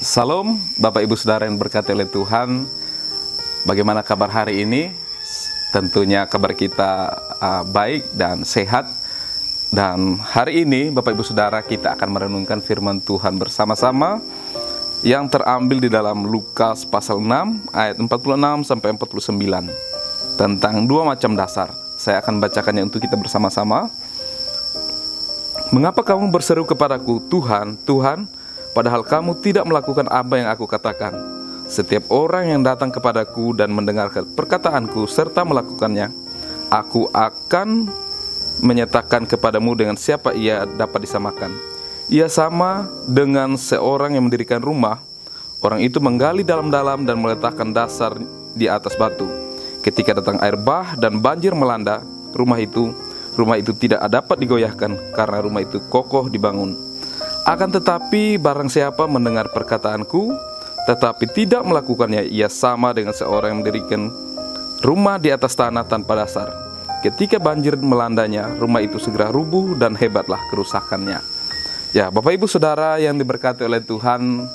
Salam Bapak Ibu Saudara yang berkati oleh Tuhan. Bagaimana kabar hari ini? Tentunya kabar kita baik dan sehat. Dan hari ini Bapak Ibu Saudara, kita akan merenungkan firman Tuhan bersama-sama yang terambil di dalam Lukas pasal 6 ayat 46 sampai 49 tentang dua macam dasar. Saya akan bacakannya untuk kita bersama-sama. Mengapa kamu berseru kepadaku, Tuhan, Tuhan, padahal kamu tidak melakukan apa yang aku katakan? Setiap orang yang datang kepadaku dan mendengarkan perkataanku serta melakukannya, aku akan menyatakan kepadamu dengan siapa ia dapat disamakan. Ia sama dengan seorang yang mendirikan rumah. Orang itu menggali dalam-dalam dan meletakkan dasar di atas batu. Ketika datang air bah dan banjir melanda rumah itu tidak dapat digoyahkan karena rumah itu kokoh dibangun. Akan tetapi barang siapa mendengar perkataanku tetapi tidak melakukannya, ia sama dengan seorang yang mendirikan rumah di atas tanah tanpa dasar. Ketika banjir melandanya, rumah itu segera rubuh dan hebatlah kerusakannya. Ya, Bapak Ibu Saudara yang diberkati oleh Tuhan,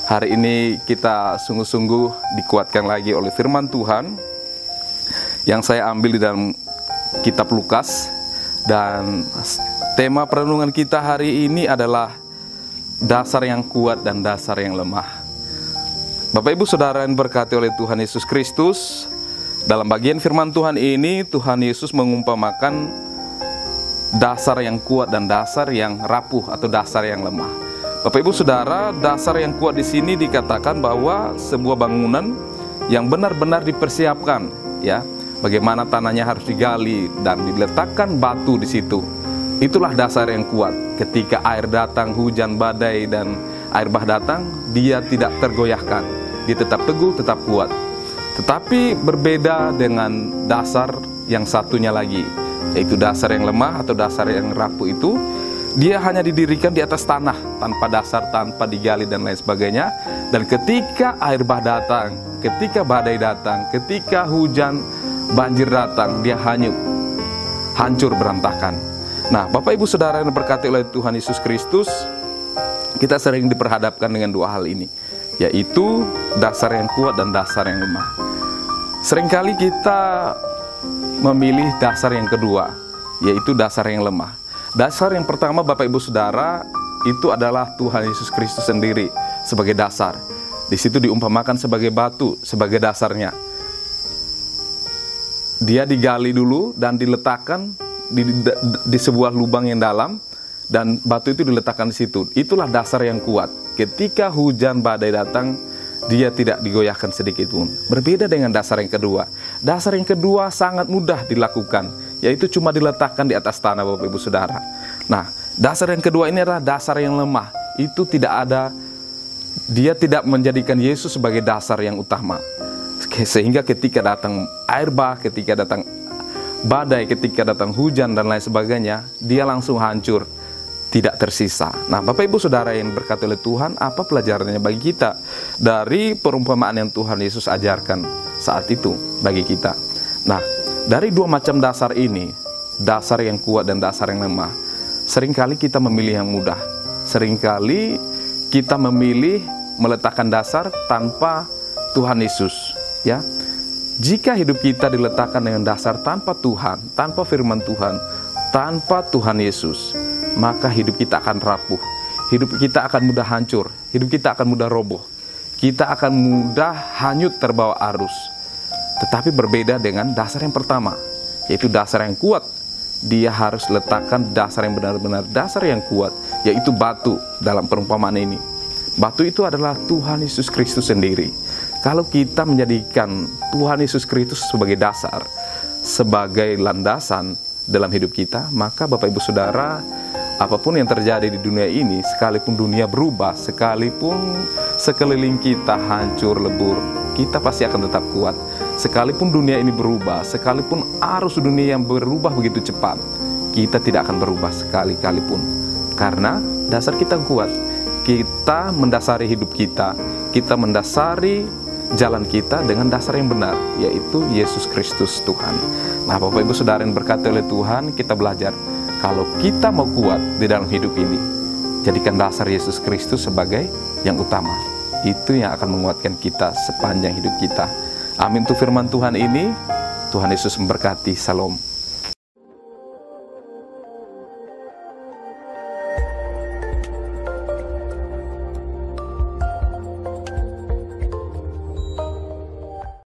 hari ini kita sungguh-sungguh dikuatkan lagi oleh firman Tuhan yang saya ambil di dalam kitab Lukas. Dan tema perenungan kita hari ini adalah dasar yang kuat dan dasar yang lemah. Bapak Ibu Saudara yang berkati oleh Tuhan Yesus Kristus, dalam bagian firman Tuhan ini Tuhan Yesus mengumpamakan dasar yang kuat dan dasar yang rapuh atau dasar yang lemah. Bapak Ibu Saudara, dasar yang kuat di sini dikatakan bahwa sebuah bangunan yang benar-benar dipersiapkan, ya. Bagaimana tanahnya harus digali dan diletakkan batu di situ. Itulah dasar yang kuat. Ketika air datang, hujan, badai, dan air bah datang, dia tidak tergoyahkan. Dia tetap teguh, tetap kuat. Tetapi berbeda dengan dasar yang satunya lagi, yaitu dasar yang lemah atau dasar yang rapuh itu. Dia hanya didirikan di atas tanah, tanpa dasar, tanpa digali dan lain sebagainya. Dan ketika air bah datang, ketika badai datang, ketika hujan, banjir datang, dia hanyut, hancur berantakan. Nah, Bapak Ibu Saudara yang diberkati oleh Tuhan Yesus Kristus, kita sering diperhadapkan dengan dua hal ini, yaitu dasar yang kuat dan dasar yang lemah. Seringkali kita memilih dasar yang kedua, yaitu dasar yang lemah. Dasar yang pertama, Bapak Ibu Saudara, itu adalah Tuhan Yesus Kristus sendiri sebagai dasar. Di situ diumpamakan sebagai batu, sebagai dasarnya. Dia digali dulu dan diletakkan di sebuah lubang yang dalam, dan batu itu diletakkan di situ. Itulah dasar yang kuat. Ketika hujan badai datang, dia tidak digoyahkan sedikit pun. Berbeda dengan dasar yang kedua. Dasar yang kedua sangat mudah dilakukan, yaitu cuma diletakkan di atas tanah, Bapak Ibu Saudara. Nah, dasar yang kedua ini adalah dasar yang lemah. Itu tidak ada, dia tidak menjadikan Yesus sebagai dasar yang utama. Sehingga ketika datang air bah, ketika datang badai, ketika datang hujan dan lain sebagainya, dia langsung hancur, tidak tersisa. Nah, Bapak Ibu Saudara yang berkati oleh Tuhan, apa pelajarannya bagi kita dari perumpamaan yang Tuhan Yesus ajarkan saat itu bagi kita? Nah, dari dua macam dasar ini, dasar yang kuat dan dasar yang lemah, seringkali kita memilih yang mudah. Seringkali kita memilih meletakkan dasar tanpa Tuhan Yesus. Ya, jika hidup kita diletakkan dengan dasar tanpa Tuhan, tanpa firman Tuhan, tanpa Tuhan Yesus, maka hidup kita akan rapuh, hidup kita akan mudah hancur, hidup kita akan mudah roboh, kita akan mudah hanyut terbawa arus. Tetapi berbeda dengan dasar yang pertama, yaitu dasar yang kuat. Dia harus letakkan dasar yang benar-benar dasar yang kuat, yaitu batu dalam perumpamaan ini. Batu itu adalah Tuhan Yesus Kristus sendiri. Kalau kita menjadikan Tuhan Yesus Kristus sebagai dasar, sebagai landasan dalam hidup kita, maka Bapak Ibu Saudara, apapun yang terjadi di dunia ini, sekalipun dunia berubah, sekalipun sekeliling kita hancur lebur, kita pasti akan tetap kuat. Sekalipun dunia ini berubah, sekalipun arus dunia yang berubah begitu cepat, kita tidak akan berubah sekali-kali pun. Karena dasar kita kuat. Kita mendasari hidup kita mendasari jalan kita dengan dasar yang benar, yaitu Yesus Kristus Tuhan. Nah, Bapak Ibu Saudara yang berkati oleh Tuhan, kita belajar kalau kita mau kuat di dalam hidup ini, jadikan dasar Yesus Kristus sebagai yang utama. Itu yang akan menguatkan kita sepanjang hidup kita. Amin untuk firman Tuhan ini. Tuhan Yesus memberkati. Salam.